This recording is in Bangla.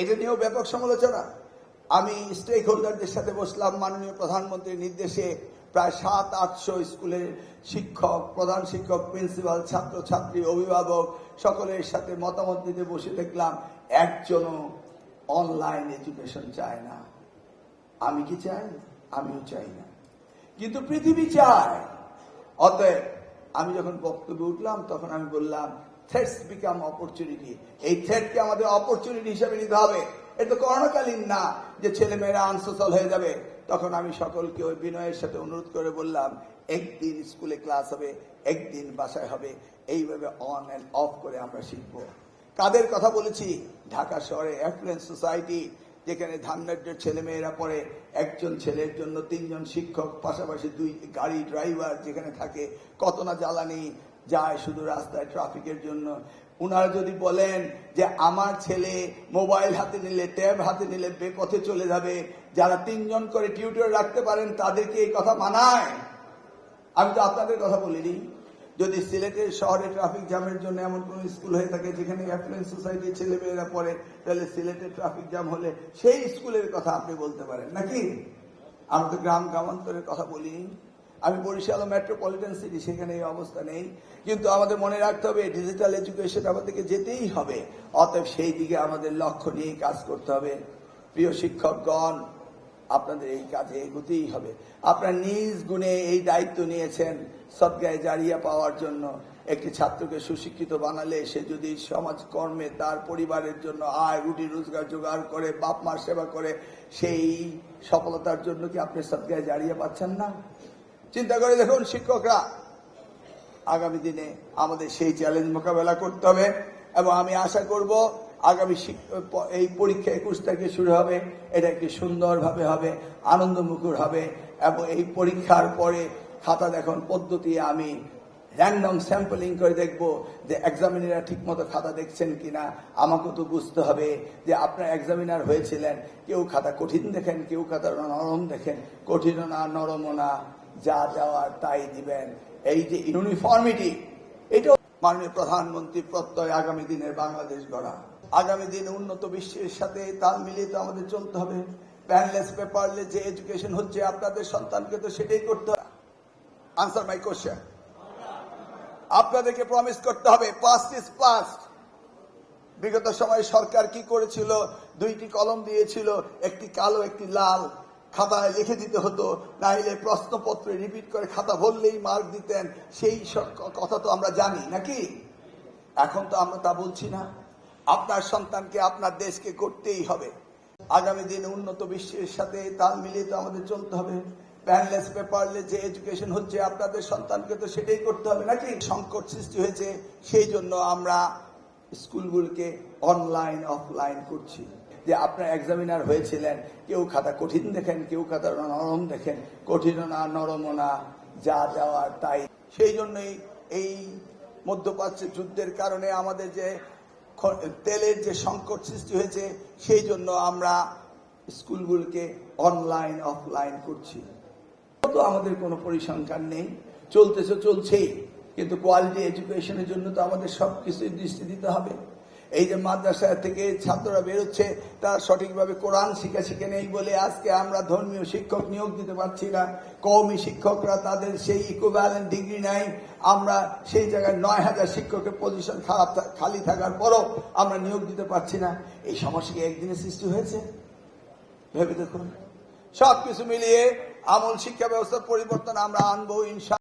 এটা নিয়েও ব্যাপক সমালোচনা। আমি স্টেক হোল্ডারদের সাথে বসলাম, মাননীয় প্রধানমন্ত্রীর নির্দেশে প্রায় 700-800 স্কুলের শিক্ষক, প্রধান শিক্ষক, প্রিন্সিপাল, ছাত্রছাত্রী, অভিভাবক সকলের সাথে মতামত দিতে বসে দেখলাম একজনও অনলাইন এডুকেশন চায় না। আমি কি চাই? আমিও চাই না, কিন্তু পৃথিবী চায়। অতএব আমি যখন বক্তব্যে উঠলাম তখন আমি বললাম থ্রেটস বিকাম অপরচুনিটি। এই থ্রেটকে আমাদের অপরচুনিটি হিসেবে নিতে হবে। এটা তো করোনাকালীন না যে ছেলেমেয়েরা আনসোশাল হয়ে যাবে। তখন আমি সকলকে ওই বিনয়ের সাথে অনুরোধ করে বললাম, একদিন স্কুলে ক্লাস হবে, একদিন বাসায় হবে, এইভাবে অন অ্যান্ড অফ করে আমরা শিখব। কাদের কথা বলেছি? ঢাকা শহরে অ্যাফ্লুয়েন্স সোসাইটি, যেখানে ধান্যাঢ্যের ছেলেমেয়েরা পড়ে, একজন ছেলের জন্য 3 জন শিক্ষক, পাশাপাশি 2 গাড়ি ড্রাইভার যেখানে থাকে, কত না জ্বালানি যায় শুধু রাস্তায় ট্রাফিকের জন্য। উনারা যদি বলেন যে আমার ছেলে মোবাইল হাতে নিলে, ট্যাব হাতে নিলে বেপথে চলে যাবে, যারা 3 জন করে টিউটর রাখতে পারেন তাদেরকে এই কথা মানায়? আমি তো আপনাদের কথা বলিনি। যদি সিলেটের শহরে ট্রাফিক জ্যামের জন্য এমন কোন স্কুল হয়ে থাকে যেখানে অ্যাফ্লুয়েন্স সোসাইটির ছেলেমেয়েরা পড়ে, তাহলে সিলেটের ট্রাফিক জ্যাম হলে সেই স্কুলের কথা আপনি বলতে পারেন নাকি? আমরা তো গ্রাম গ্রামান্তরের কথা বলিনি। আমি বরিশাল মেট্রোপলিটন সিটি, সেখানে এই অবস্থা নেই। কিন্তু আমাদের মনে রাখতে হবে ডিজিটাল এডুকেশন আমাদেরকে যেতেই হবে। অতএব সেই দিকে আমাদের লক্ষ্য নিয়ে কাজ করতে হবে। প্রিয় শিক্ষকগণ, আপনাদের এই কাজে এগোতেই হবে। আপনারা নিজ গুণে এই দায়িত্ব নিয়েছেন সদগায়ে জারিয়া পাওয়ার জন্য। একটি ছাত্রকে সুশিক্ষিত বানালে সে যদি সমাজ কর্মে তার পরিবারের জন্য আয় রুটি রোজগার জোগাড় করে, বাপ মার সেবা করে, সেই সফলতার জন্য কি আপনি সদগায়ে জারিয়া পাচ্ছেন না? চিন্তা করে দেখুন শিক্ষকরা, আগামী দিনে আমাদের সেই চ্যালেঞ্জ মোকাবেলা করতে হবে। এবং আমি আশা করব আগামী এই পরীক্ষা 21 তারিখে শুরু হবে, এটা একটি সুন্দরভাবে হবে, আনন্দমুখর হবে। এবং এই পরীক্ষার পরে খাতা দেখন পদ্ধতি আমি র্যান্ডম স্যাম্পলিং করে দেখব যে এক্সামিনাররা ঠিক মতো খাতা দেখছেন কিনা। আমাকে তো বুঝতে হবে যে আপনার এক্সামিনার হয়েছিলেন, কেউ খাতা কঠিন দেখেন, কেউ খাতা নরম দেখেন। কঠিনও না, নরমও না, যা দেওয়ার তাই দিবেন। এই যে ইউনিফর্মিটি, এটাও মাননীয় প্রধানমন্ত্রীর প্রত্যয় আগামী দিনের বাংলাদেশ গড়া। আগামী দিনে উন্নত বিশ্বের সাথে তাল মিলিয়ে তো আমাদের চলতে হবে। প্যানলেস পেপারলেস যে এডুকেশন হচ্ছে, আপনাদের সন্তানকে তো সেটাই করতে হবে। আনসার মাই কোশ্চেন। আপনাদেরকে প্রমিস করতে হবে পাস্ট ইজ পাস্ট। বিগত সময়ে সরকার কি করেছিল? 2টি কলম দিয়েছিল, একটি কালো একটি লাল। খাতায় লিখে দিতে হতো, না হলে প্রশ্নপত্রে রিপিট করে খাতা ভরলেই মার্ক দিতেন। সেই কথা তো আমরা জানি নাকি? এখন তো আমরা তা বলছি না। আপনার সন্তানকে, আপনার দেশকে করতেই হবে। আগামী দিনে উন্নত বিশ্বের সাথে তাল মিলিয়ে তো আমাদের চলতে হবে। প্যানলেস পেপারলেস যে এডুকেশন হচ্ছে, আপনাদের সন্তানকে তো সেটাই করতে হবে নাকি? সংকট সৃষ্টি হয়েছে, সেই জন্য আমরা স্কুলগুলোকে অনলাইন অফলাইন করছি। যে আপনার এক্সামিনার হয়েছিলেন, কেউ খাতা কঠিন দেখেন, কেউ খাতা নরম দেখেন। কঠিনও না, নরমও না, যা দেওয়ার তাই। সেই জন্যই এই মধ্যপ্রাচ্যের যুদ্ধের কারণে আমাদের যে তেলের যে সংকট সৃষ্টি হয়েছে, সেই জন্য আমরা স্কুলগুলোকে অনলাইন অফলাইন করছি। তো আমাদের কোনো পরিসংখ্যান নেই, চলছেই। কিন্তু কোয়ালিটি এডুকেশনের জন্য তো আমাদের সবকিছুই দৃষ্টি দিতে হবে। এই যে মাদ্রাসা থেকে ছাত্ররা বেরোচ্ছে, তারা সঠিকভাবে কোরআন শিখে নেই বলে আজকে আমরা ধর্মীয় শিক্ষক নিয়োগ দিতে পারছি না। কওমি শিক্ষকরা তাদের সেই ইকুইভ্যালেন্ট ডিগ্রি নাই। আমরা সেই জায়গায় 9000 শিক্ষকের পজিশন খালি থাকার পরও আমরা নিয়োগ দিতে পারছি না। এই সমস্যা কি একদিনে সৃষ্টি হয়েছে? ভেবে দেখুন। সবকিছু মিলিয়ে আমূল শিক্ষা ব্যবস্থার পরিবর্তন আমরা আনবো ইনশাআল্লাহ।